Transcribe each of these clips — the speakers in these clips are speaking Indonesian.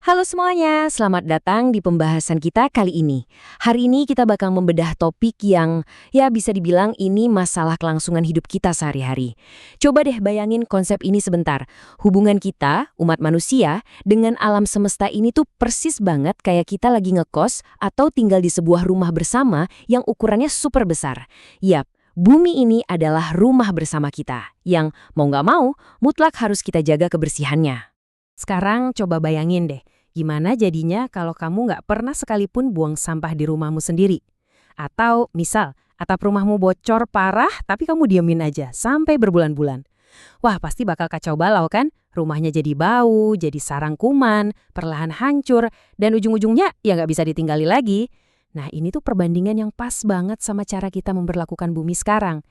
Halo semuanya, selamat datang di pembahasan kita kali ini. Hari ini kita bakal membedah topik yang bisa dibilang ini masalah kelangsungan hidup kita sehari-hari. Coba deh bayangin konsep ini sebentar. Hubungan kita, umat manusia, dengan alam semesta ini tuh persis banget kayak kita lagi ngekos atau tinggal di sebuah rumah bersama yang ukurannya super besar. Yap, bumi ini adalah rumah bersama kita, yang mau nggak mau mutlak harus kita jaga kebersihannya. Sekarang coba bayangin deh, gimana jadinya kalau kamu nggak pernah sekalipun buang sampah di rumahmu sendiri? Atau misal, atap rumahmu bocor parah tapi kamu diemin aja sampai berbulan-bulan. Wah, pasti bakal kacau balau kan? Rumahnya jadi bau, jadi sarang kuman, perlahan hancur, dan ujung-ujungnya ya nggak bisa ditinggali lagi. Nah, ini tuh perbandingan yang pas banget sama cara kita memperlakukan bumi sekarang.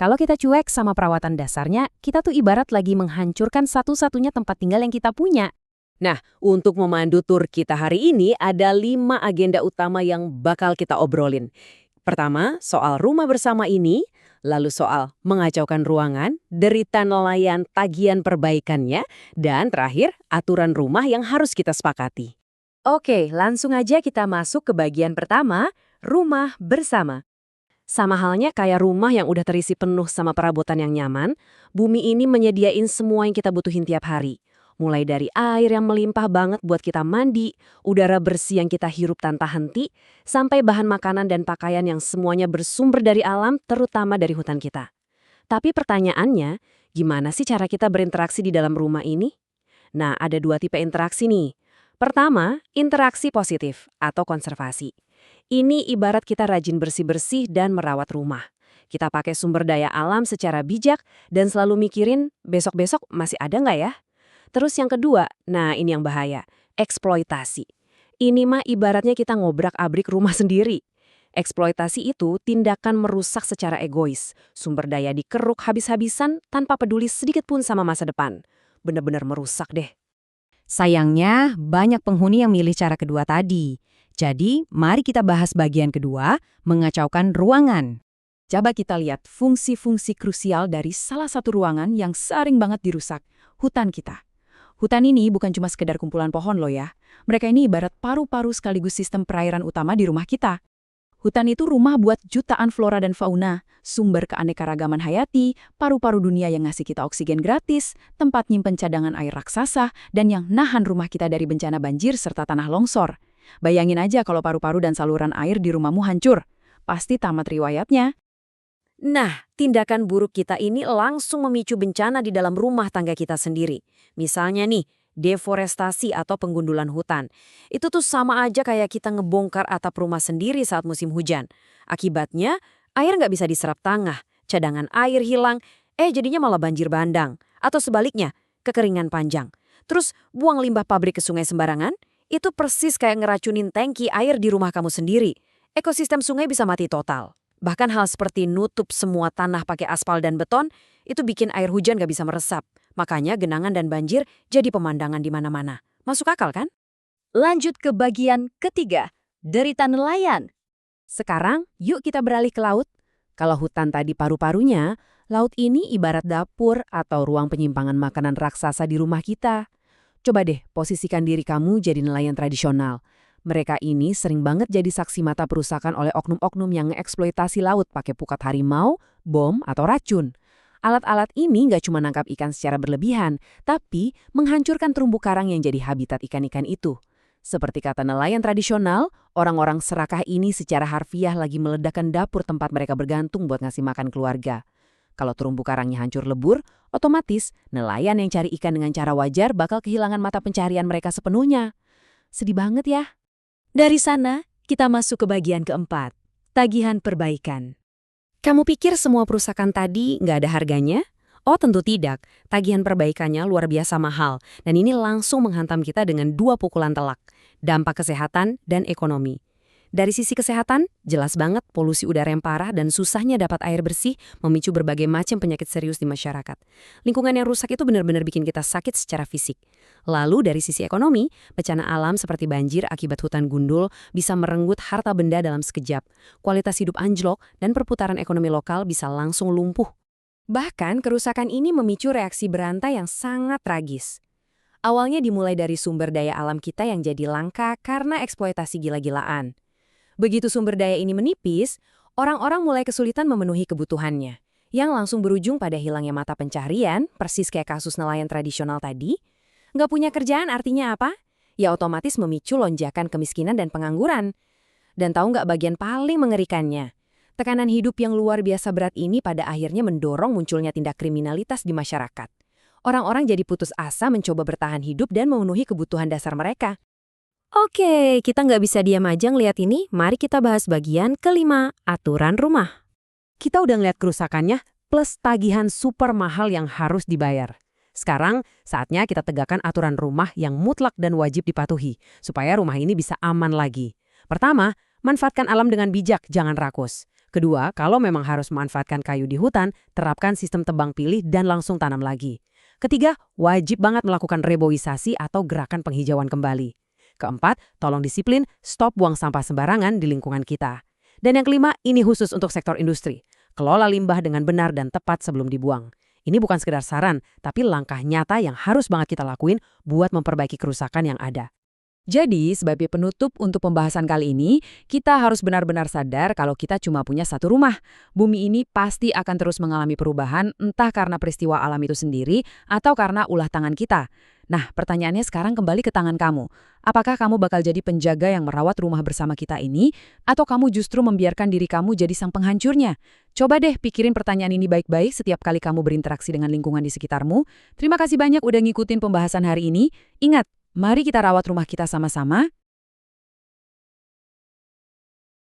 Kalau kita cuek sama perawatan dasarnya, kita tuh ibarat lagi menghancurkan satu-satunya tempat tinggal yang kita punya. Nah, untuk memandu tur kita hari ini ada 5 agenda utama yang bakal kita obrolin. Pertama, soal rumah bersama ini, lalu soal mengacaukan ruangan, derita nelayan tagihan perbaikannya, dan terakhir, aturan rumah yang harus kita sepakati. Oke, langsung aja kita masuk ke bagian pertama, rumah bersama. Sama halnya kayak rumah yang udah terisi penuh sama perabotan yang nyaman, bumi ini menyediain semua yang kita butuhin tiap hari. Mulai dari air yang melimpah banget buat kita mandi, udara bersih yang kita hirup tanpa henti, sampai bahan makanan dan pakaian yang semuanya bersumber dari alam, terutama dari hutan kita. Tapi pertanyaannya, gimana sih cara kita berinteraksi di dalam rumah ini? Nah, ada 2 tipe interaksi nih. Pertama, interaksi positif atau konservasi. Ini ibarat kita rajin bersih-bersih dan merawat rumah. Kita pakai sumber daya alam secara bijak dan selalu mikirin besok-besok masih ada nggak ya? Terus yang kedua, nah ini yang bahaya, eksploitasi. Ini mah ibaratnya kita ngobrak-abrik rumah sendiri. Eksploitasi itu tindakan merusak secara egois. Sumber daya dikeruk habis-habisan tanpa peduli sedikit pun sama masa depan. Bener-bener merusak deh. Sayangnya, banyak penghuni yang milih cara kedua tadi. Jadi, mari kita bahas bagian kedua, mengacaukan ruangan. Coba kita lihat fungsi-fungsi krusial dari salah satu ruangan yang sering banget dirusak, hutan kita. Hutan ini bukan cuma sekedar kumpulan pohon loh ya. Mereka ini ibarat paru-paru sekaligus sistem perairan utama di rumah kita. Hutan itu rumah buat jutaan flora dan fauna, sumber keanekaragaman hayati, paru-paru dunia yang ngasih kita oksigen gratis, tempat nyimpen cadangan air raksasa, dan yang nahan rumah kita dari bencana banjir serta tanah longsor. Bayangin aja kalau paru-paru dan saluran air di rumahmu hancur. Pasti tamat riwayatnya. Nah, tindakan buruk kita ini langsung memicu bencana di dalam rumah tangga kita sendiri. Misalnya nih, deforestasi atau penggundulan hutan. Itu tuh sama aja kayak kita ngebongkar atap rumah sendiri saat musim hujan. Akibatnya, air nggak bisa diserap tanah, cadangan air hilang, jadinya malah banjir bandang. Atau sebaliknya, kekeringan panjang. Terus buang limbah pabrik ke sungai sembarangan, itu persis kayak ngeracunin tangki air di rumah kamu sendiri. Ekosistem sungai bisa mati total. Bahkan hal seperti nutup semua tanah pakai aspal dan beton, itu bikin air hujan gak bisa meresap. Makanya genangan dan banjir jadi pemandangan di mana-mana. Masuk akal kan? Lanjut ke bagian ketiga, derita nelayan. Sekarang, yuk kita beralih ke laut. Kalau hutan tadi paru-parunya, laut ini ibarat dapur atau ruang penyimpangan makanan raksasa di rumah kita. Coba deh posisikan diri kamu jadi nelayan tradisional. Mereka ini sering banget jadi saksi mata perusakan oleh oknum-oknum yang ngeeksploitasi laut pakai pukat harimau, bom, atau racun. Alat-alat ini nggak cuma nangkap ikan secara berlebihan, tapi menghancurkan terumbu karang yang jadi habitat ikan-ikan itu. Seperti kata nelayan tradisional, orang-orang serakah ini secara harfiah lagi meledakkan dapur tempat mereka bergantung buat ngasih makan keluarga. Kalau terumbu karangnya hancur lebur, otomatis nelayan yang cari ikan dengan cara wajar bakal kehilangan mata pencaharian mereka sepenuhnya. Sedih banget ya. Dari sana, kita masuk ke bagian keempat, tagihan perbaikan. Kamu pikir semua perusakan tadi nggak ada harganya? Oh tentu tidak, tagihan perbaikannya luar biasa mahal, dan ini langsung menghantam kita dengan 2 pukulan telak, dampak kesehatan dan ekonomi. Dari sisi kesehatan, jelas banget polusi udara yang parah dan susahnya dapat air bersih memicu berbagai macam penyakit serius di masyarakat. Lingkungan yang rusak itu benar-benar bikin kita sakit secara fisik. Lalu dari sisi ekonomi, bencana alam seperti banjir akibat hutan gundul bisa merenggut harta benda dalam sekejap. Kualitas hidup anjlok dan perputaran ekonomi lokal bisa langsung lumpuh. Bahkan kerusakan ini memicu reaksi berantai yang sangat tragis. Awalnya dimulai dari sumber daya alam kita yang jadi langka karena eksploitasi gila-gilaan. Begitu sumber daya ini menipis, orang-orang mulai kesulitan memenuhi kebutuhannya, yang langsung berujung pada hilangnya mata pencaharian, persis kayak kasus nelayan tradisional tadi. Nggak punya kerjaan artinya apa? Ya otomatis memicu lonjakan kemiskinan dan pengangguran. Dan tahu nggak bagian paling mengerikannya? Tekanan hidup yang luar biasa berat ini pada akhirnya mendorong munculnya tindak kriminalitas di masyarakat. Orang-orang jadi putus asa mencoba bertahan hidup dan memenuhi kebutuhan dasar mereka. Oke, kita nggak bisa diam aja ngeliat ini. Mari kita bahas bagian kelima, aturan rumah. Kita udah ngeliat kerusakannya, plus tagihan super mahal yang harus dibayar. Sekarang, saatnya kita tegakkan aturan rumah yang mutlak dan wajib dipatuhi, supaya rumah ini bisa aman lagi. Pertama, manfaatkan alam dengan bijak, jangan rakus. Kedua, kalau memang harus memanfaatkan kayu di hutan, terapkan sistem tebang pilih dan langsung tanam lagi. Ketiga, wajib banget melakukan reboisasi atau gerakan penghijauan kembali. Keempat, tolong disiplin, stop buang sampah sembarangan di lingkungan kita. Dan yang kelima, ini khusus untuk sektor industri. Kelola limbah dengan benar dan tepat sebelum dibuang. Ini bukan sekedar saran, tapi langkah nyata yang harus banget kita lakuin buat memperbaiki kerusakan yang ada. Jadi, sebagai penutup untuk pembahasan kali ini, kita harus benar-benar sadar kalau kita cuma punya satu rumah. Bumi ini pasti akan terus mengalami perubahan, entah karena peristiwa alam itu sendiri atau karena ulah tangan kita. Nah, pertanyaannya sekarang kembali ke tangan kamu. Apakah kamu bakal jadi penjaga yang merawat rumah bersama kita ini, atau kamu justru membiarkan diri kamu jadi sang penghancurnya? Coba deh pikirin pertanyaan ini baik-baik setiap kali kamu berinteraksi dengan lingkungan di sekitarmu. Terima kasih banyak udah ngikutin pembahasan hari ini. Ingat, mari kita rawat rumah kita sama-sama